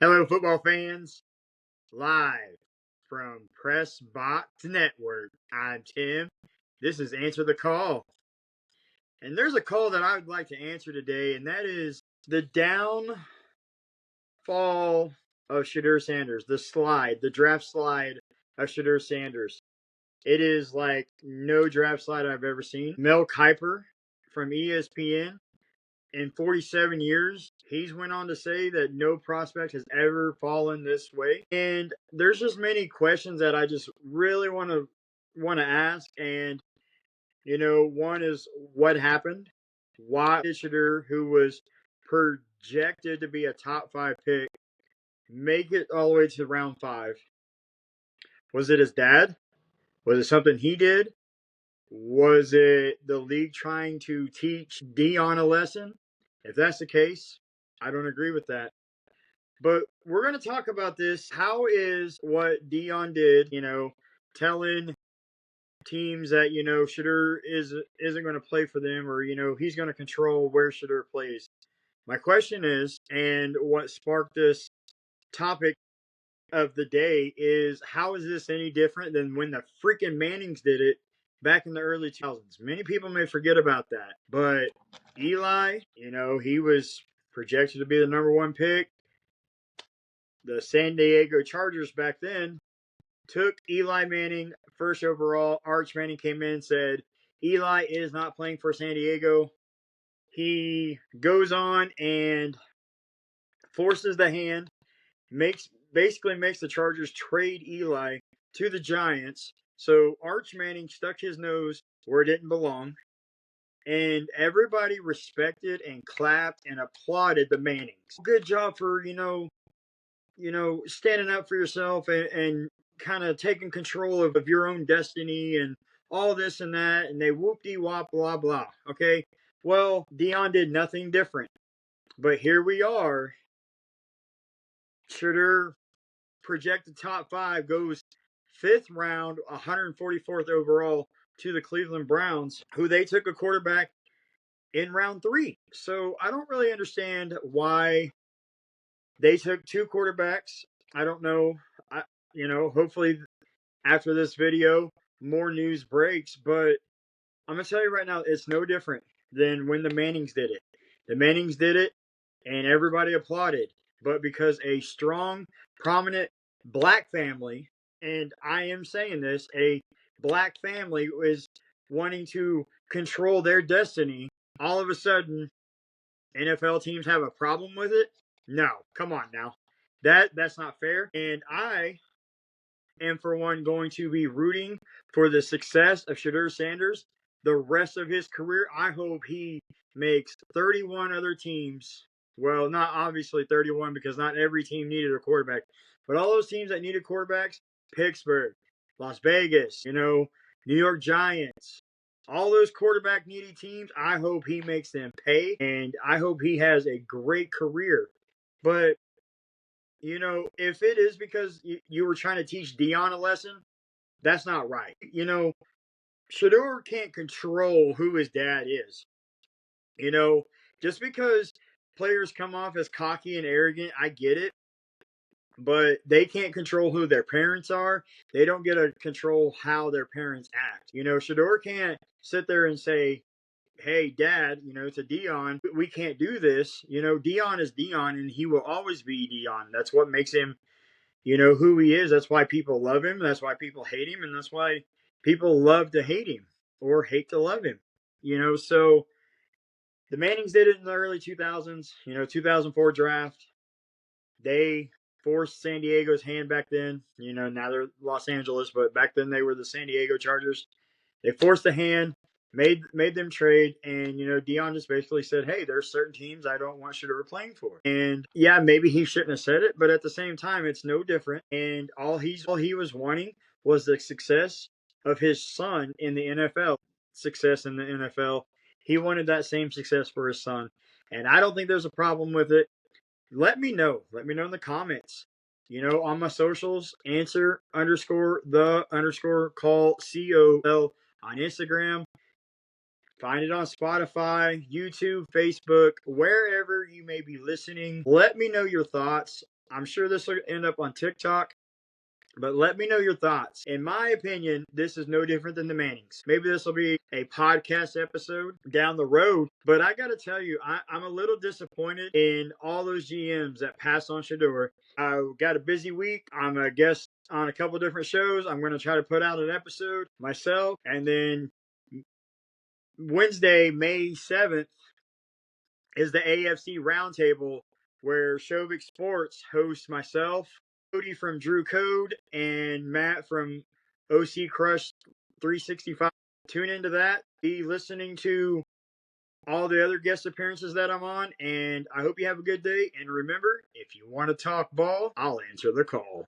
Hello, football fans. Live from Press Box Network. I'm Tim. This is Answer the Call. And there's a call that I would like to answer today, and that is the downfall of Shedeur Sanders, the draft slide of Shedeur Sanders. It is like no draft slide I've ever seen. Mel Kiper from ESPN, in 47 years, he's went on to say that no prospect has ever fallen this way. And there's just many questions that I just really want to ask. And one is what happened? Why did Shedeur, who was projected to be a top 5 pick, make it all the way to round 5? Was it his dad? Was it something he did? Was it the league trying to teach Deion a lesson? If that's the case, I don't agree with that. But we're going to talk about this. How is what Deion did, telling teams that, Shedeur isn't going to play for them, or, he's going to control where Shedeur plays. My question is, and what sparked this topic of the day is, how is this any different than when the freaking Mannings did it back in the early 2000s? Many people may forget about that, but Eli, he was projected to be the number 1 pick. The San Diego Chargers back then took Eli Manning first overall. Arch Manning came in and said, Eli is not playing for San Diego. He goes on and forces the hand, basically makes the Chargers trade Eli to the Giants. So Arch Manning stuck his nose where it didn't belong, and everybody respected and clapped and applauded the Mannings. Good job for standing up for yourself and kind of taking control of your own destiny and all this and that. And they whoop-de-wop, blah blah. Okay, well, Deion did nothing different, but here we are. Shedeur, projected top 5, goes 5th round, 144th overall to the Cleveland Browns, who they took a quarterback in round 3. So I don't really understand why they took 2 quarterbacks. I don't know. Hopefully after this video, more news breaks. But I'm going to tell you right now, it's no different than when the Mannings did it. The Mannings did it, and everybody applauded. But because a strong, prominent black family, and I am saying this, a black family is wanting to control their destiny, all of a sudden, NFL teams have a problem with it? No, come on now. That's not fair. And I am, for one, going to be rooting for the success of Shedeur Sanders the rest of his career. I hope he makes 31 other teams. Well, not obviously 31, because not every team needed a quarterback, but all those teams that needed quarterbacks: Pittsburgh, Las Vegas, New York Giants, all those quarterback needy teams. I hope he makes them pay, and I hope he has a great career. But if it is because you were trying to teach Deion a lesson, that's not right. Shedeur can't control who his dad is. Just because players come off as cocky and arrogant, I get it. But they can't control who their parents are. They don't get to control how their parents act. Shedeur can't sit there and say, hey, Dad, to Deion, we can't do this. Deion is Deion, and he will always be Deion. That's what makes him, who he is. That's why people love him. That's why people hate him. And that's why people love to hate him or hate to love him. So the Mannings did it in the early 2000s, 2004 draft. They forced San Diego's hand back then. Now they're Los Angeles, but back then they were the San Diego Chargers. They forced the hand, made them trade, and Deion just basically said, hey, there's certain teams I don't want Shedeur playing for. And yeah, maybe he shouldn't have said it, but at the same time, it's no different. And all he was wanting was the success of his son in the NFL. Success in the NFL. He wanted that same success for his son. And I don't think there's a problem with it. Let me know. Let me know in the comments. On my socials, answer_the_call COL on Instagram. Find it on Spotify, YouTube, Facebook, wherever you may be listening. Let me know your thoughts I'm sure this will end up on TikTok. But let me know your thoughts. In my opinion, this is no different than the Mannings. Maybe this will be a podcast episode down the road. But I got to tell you, I'm a little disappointed in all those GMs that passed on Shedeur. I got a busy week. I'm a guest on a couple different shows. I'm going to try to put out an episode myself. And then Wednesday, May 7th, is the AFC Roundtable where Shovik Sports hosts myself, Cody from Drew Code, and Matt from OC Crush 365. Tune into that. Be listening to all the other guest appearances that I'm on, and I hope you have a good day. And remember, if you want to talk ball, I'll answer the call.